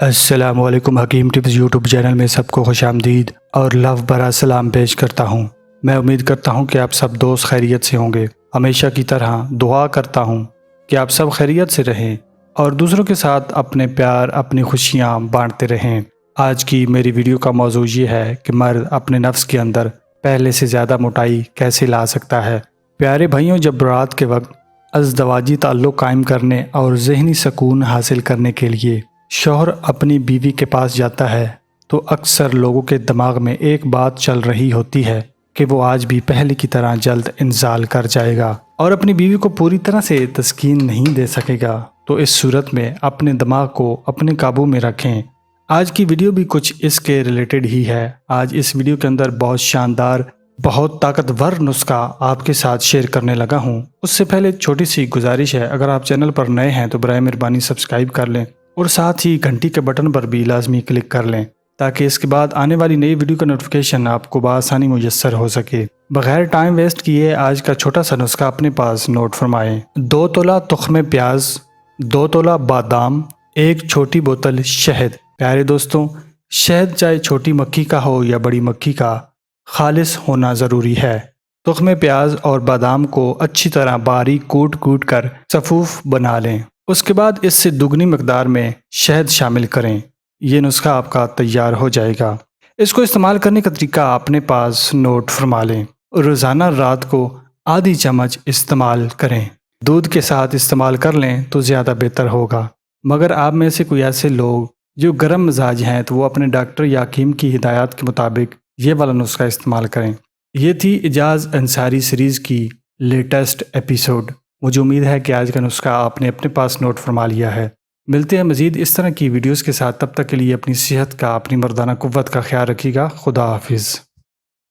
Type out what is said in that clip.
السلام علیکم حکیم ٹپس یوٹیوب چینل میں سب کو خوش آمدید اور لو برا سلام پیش کرتا ہوں۔ میں امید کرتا ہوں کہ آپ سب دوست خیریت سے ہوں گے۔ ہمیشہ کی طرح دعا کرتا ہوں کہ آپ سب خیریت سے رہیں اور دوسروں کے ساتھ اپنے پیار اپنی خوشیاں بانٹتے رہیں۔ آج کی میری ویڈیو کا موضوع یہ ہے کہ مرد اپنے نفس کے اندر پہلے سے زیادہ موٹائی کیسے لا سکتا ہے۔ پیارے بھائیوں، جب رات کے وقت ازدواجی تعلق قائم کرنے اور ذہنی سکون حاصل کرنے کے لیے شوہر اپنی بیوی کے پاس جاتا ہے تو اکثر لوگوں کے دماغ میں ایک بات چل رہی ہوتی ہے کہ وہ آج بھی پہلے کی طرح جلد انزال کر جائے گا اور اپنی بیوی کو پوری طرح سے تسکین نہیں دے سکے گا۔ تو اس صورت میں اپنے دماغ کو اپنے قابو میں رکھیں۔ آج کی ویڈیو بھی کچھ اس کے ریلیٹڈ ہی ہے۔ آج اس ویڈیو کے اندر بہت شاندار بہت طاقتور نسخہ آپ کے ساتھ شیئر کرنے لگا ہوں۔ اس سے پہلے چھوٹی سی گزارش ہے، اگر آپ چینل پر نئے ہیں تو برائے مہربانی سبسکرائب کر لیں اور ساتھ ہی گھنٹی کے بٹن پر بھی لازمی کلک کر لیں تاکہ اس کے بعد آنے والی نئی ویڈیو کا نوٹیفیکیشن آپ کو بآسانی میسر ہو سکے۔ بغیر ٹائم ویسٹ کیے آج کا چھوٹا سا نسخہ اپنے پاس نوٹ فرمائیں۔ 2 تولہ تخم پیاز، 2 تولہ بادام، 1 چھوٹی بوتل شہد۔ پیارے دوستوں، شہد چاہے چھوٹی مکھی کا ہو یا بڑی مکھی کا، خالص ہونا ضروری ہے۔ تخم پیاز اور بادام کو اچھی طرح باریک کوٹ کر صفوف بنا لیں۔ اس کے بعد اس سے دگنی مقدار میں شہد شامل کریں۔ یہ نسخہ آپ کا تیار ہو جائے گا۔ اس کو استعمال کرنے کا طریقہ اپنے پاس نوٹ فرما لیں۔ روزانہ رات کو آدھی چمچ استعمال کریں۔ دودھ کے ساتھ استعمال کر لیں تو زیادہ بہتر ہوگا، مگر آپ میں سے کوئی ایسے لوگ جو گرم مزاج ہیں تو وہ اپنے ڈاکٹر یا حکیم کی ہدایات کے مطابق یہ والا نسخہ استعمال کریں۔ یہ تھی اعجاز انصاری سیریز کی لیٹسٹ ایپیسوڈ۔ مجھے امید ہے کہ آج کا نسخہ آپ نے اپنے پاس نوٹ فرما لیا ہے۔ ملتے ہیں مزید اس طرح کی ویڈیوز کے ساتھ، تب تک کے لیے اپنی صحت کا اپنی مردانہ قوت کا خیال رکھیے گا۔ خدا حافظ۔